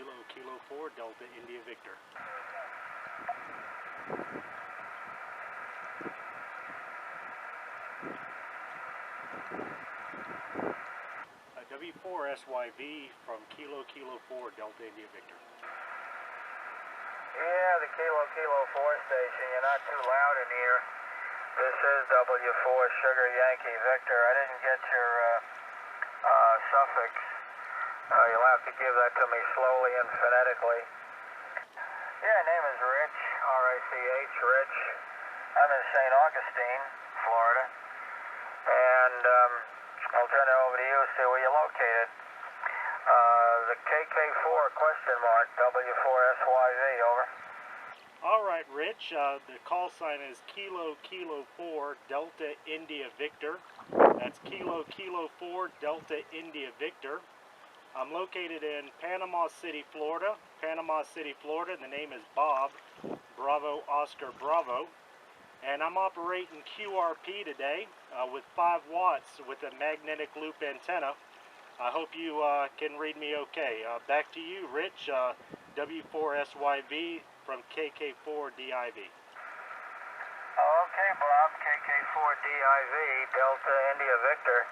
Kilo 4, Delta India Victor. W4SYV from Kilo 4, Delta India Victor. Yeah, the Kilo 4 station, you're not too loud in here. This is W4 Sugar Yankee Victor. I didn't get your suffix. You'll have to give that to me slowly and phonetically. Yeah, name is Rich, R-I-C-H, Rich. I'm in St. Augustine, Florida. And I'll turn it over to you, see where you're located. The KK4 question mark, W4SYV, over. All right, Rich. The call sign is Kilo 4, Delta India Victor. That's Kilo 4, Delta India Victor. I'm located in Panama City, Florida. Panama City, Florida. The name is Bob, Bravo Oscar Bravo. And I'm operating QRP today with 5 watts with a magnetic loop antenna. I hope you can read me okay. Back to you, Rich. W4SYV from KK4DIV. Okay, Bob, KK4DIV, Delta India Victor,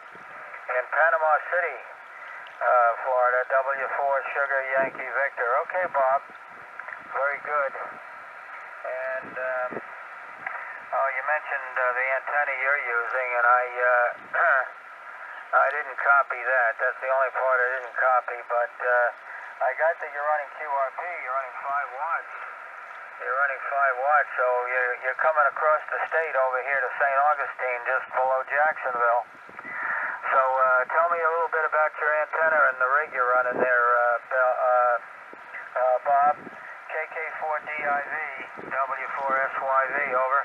in Panama City, Florida, W4 Sugar Yankee Victor. Okay, Bob, very good. And you mentioned the antenna you're using, and I didn't copy that. That's the only part I didn't copy, but I got that you're running QRP, you're running 5 watts. You're running 5 watts, so you're coming across the state over here to St. Augustine, just below Jacksonville. So tell me a little bit about your antenna and the rig you're running there, Bob. KK4DIV, W4SYV, over.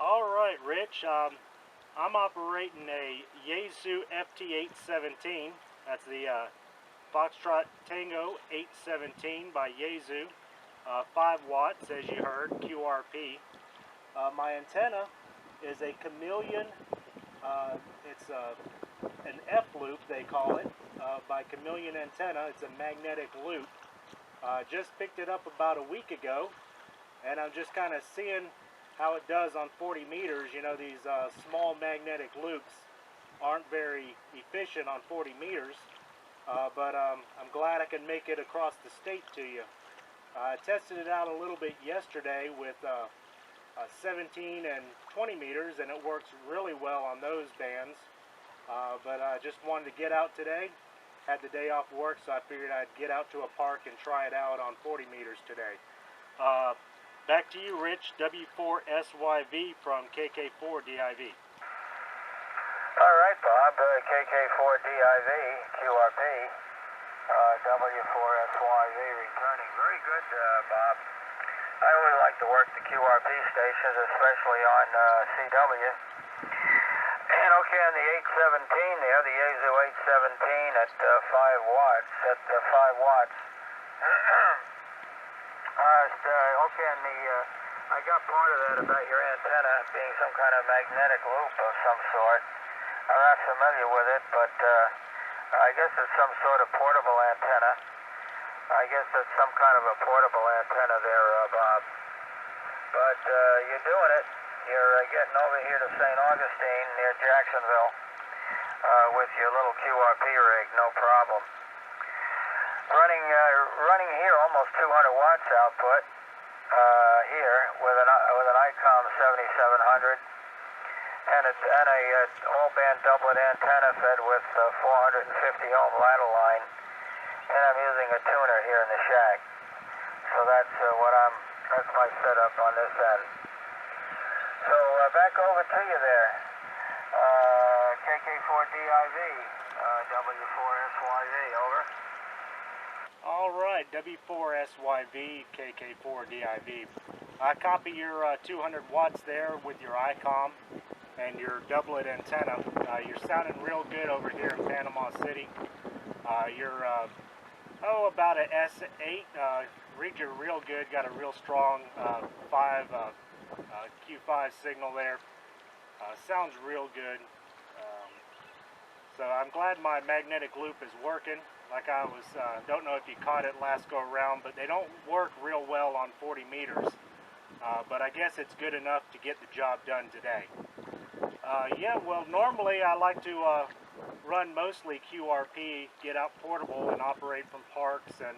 All right, Rich. I'm operating a Yaesu FT817. That's the Foxtrot Tango 817 by Yaesu. 5 watts, as you heard, QRP. My antenna is a Chameleon, it's an F Loop, they call it, by Chameleon Antenna. It's a magnetic loop. Just picked it up about a week ago, and I'm just kind of seeing how it does on 40 meters. You know, these small magnetic loops aren't very efficient on 40 meters, but I'm glad I can make it across the state to you. I tested it out a little bit yesterday with 17 and 20 meters, and it works really well on those bands. But I just wanted to get out today. Had the day off work, so I figured I'd get out to a park and try it out on 40 meters today. Back to you, Rich. W4SYV from KK4DIV. All right, Bob. KK4DIV, QRP, W4SYV returning. Very good, Bob. I always like to work the QRP stations, especially on CW. And okay, on the 817 there, the Yaesu 817 at 5 watts, okay, and I got part of that about your antenna being some kind of magnetic loop of some sort. I'm not familiar with it, but I guess it's some sort of portable antenna. I guess that's some kind of a portable antenna there, Bob. But you're doing it. You're getting over here to St. Augustine near Jacksonville with your little QRP rig, no problem. Running here almost 200 watts output here with an ICOM 7700 and a all-band doublet antenna fed with 450 ohm ladder line, and I'm using a tuner here in the shack. So that's that's my setup on this end. So back over to you there, KK4DIV, W4SYV, over. All right, W4SYV, KK4DIV. I copy your 200 watts there with your ICOM and your doublet antenna. You're sounding real good over here in Panama City. You're about an S8. Reads you real good. Got a real strong Q5 signal there. Sounds real good. So I'm glad my magnetic loop is working. like I was, don't know if you caught it last go around, but they don't work real well on 40 meters. But I guess it's good enough to get the job done today. Yeah, well, normally I like to run mostly QRP, get out portable and operate from parks and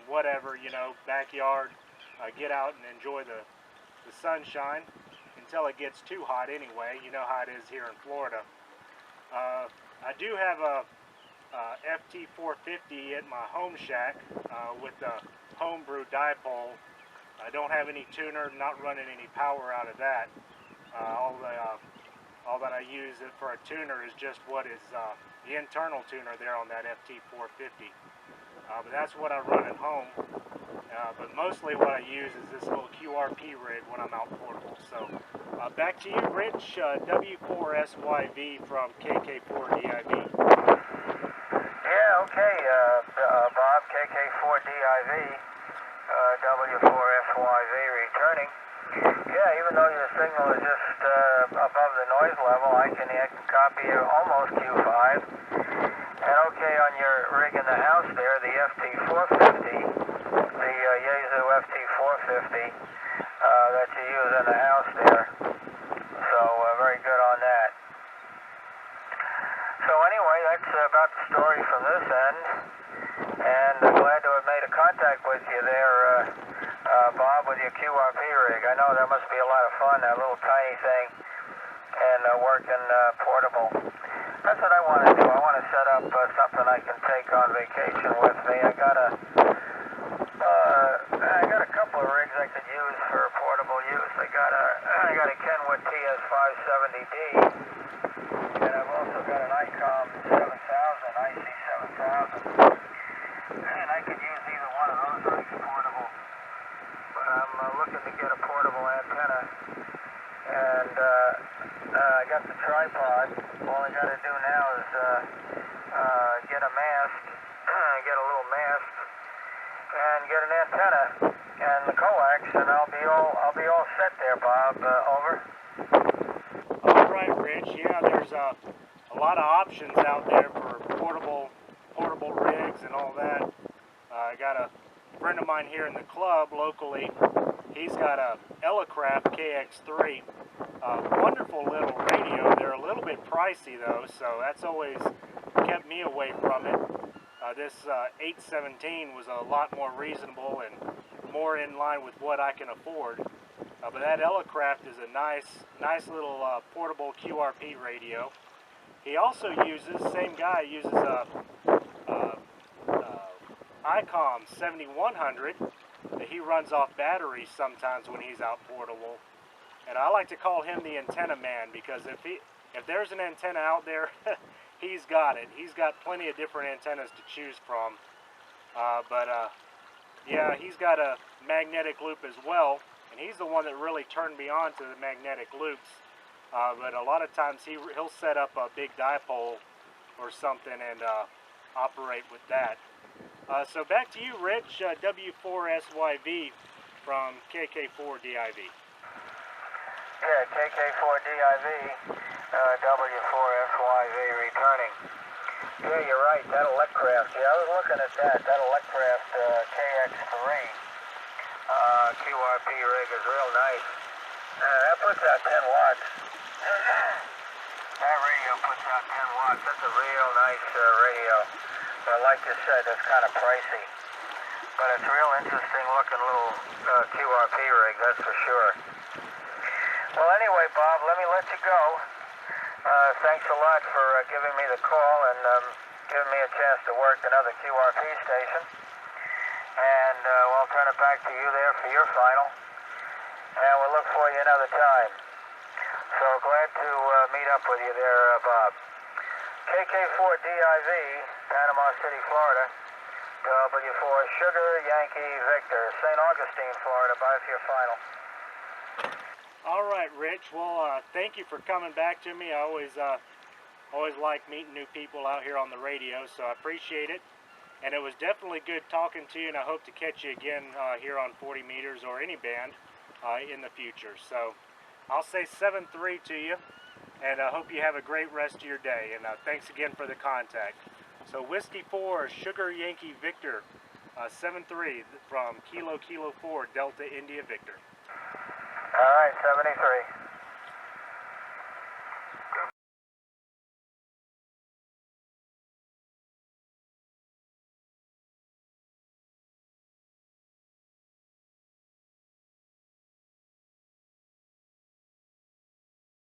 whatever, you know, backyard, get out and enjoy the sunshine until it gets too hot anyway. You know how it is here in Florida. I do have a FT450 at my home shack with the homebrew dipole. I don't have any tuner, not running any power out of that. All that I use for a tuner is just what is the internal tuner there on that FT450. But that's what I run at home. But mostly what I use is this little QRP rig when I'm out portable. So back to you, Rich, W4SYV from KK4DIV. Yeah, okay, Bob, KK4DIV, W4SYV returning. Yeah, even though your signal is just above the noise level, I can copy you almost Q5. And okay, on your rig in the house there, the FT450, the Yaesu FT450 that you use in the house there. So very good on that. So anyway, that's about the story from this end. And glad to have made a contact with you there, Bob, with your QRP rig. I know that must be a lot of fun, that little tiny thing, and working portable. That's what I want to do. I want to set up something I can take on vacation with me. I got a couple of rigs I could use for portable use. I got a Kenwood TS570D, and I've also got an ICOM 7000, IC 7000, and I could use either one of those rigs portable. But I'm looking to get a portable antenna, and I got the tripod. All I got to do now is get a mast, get a little mast, and get an antenna and the coax, and I'll be all set there, Bob. Over. All right, Rich. Yeah, there's a lot of options out there for portable rigs and all that. I got a friend of mine here in the club locally. He's got a Elecraft KX3. Wonderful little radio. They're a little bit pricey though, so that's always kept me away from it. This 817 was a lot more reasonable and more in line with what I can afford. But that Elecraft is a nice little portable QRP radio. He also uses, same guy uses a ICOM 7100 that he runs off batteries sometimes when he's out portable. And I like to call him the antenna man, because if there's an antenna out there, he's got it. He's got plenty of different antennas to choose from. Yeah, he's got a magnetic loop as well, and he's the one that really turned me on to the magnetic loops. But a lot of times he'll set up a big dipole or something and operate with that. So back to you, Rich, W4SYV from KK4DIV. Yeah, KK4DIV, W4SYV returning. Yeah, you're right, that Elecraft. Yeah, I was looking at that Elecraft KX3 QRP rig is real nice. That puts out 10 watts. That radio puts out 10 watts. That's a real nice radio. But like you said, it's kind of pricey. But it's a real interesting looking little QRP rig, that's for sure. Well, anyway, Bob, let me let you go. Thanks a lot for giving me the call and giving me a chance to work another QRP station. And I'll turn it back to you there for your final. And we'll look for you another time. So glad to meet up with you there, Bob. KK4DIV, Panama City, Florida. W4 Sugar Yankee Victor, St. Augustine, Florida. Bye for your final. All right, Rich. Well, thank you for coming back to me. I always like meeting new people out here on the radio, so I appreciate it. And it was definitely good talking to you, and I hope to catch you again here on 40 meters or any band in the future. So I'll say 7-3 to you, and I hope you have a great rest of your day. And thanks again for the contact. So Whiskey 4, Sugar Yankee Victor, 7-3 from Kilo 4, Delta India Victor. All right, 73.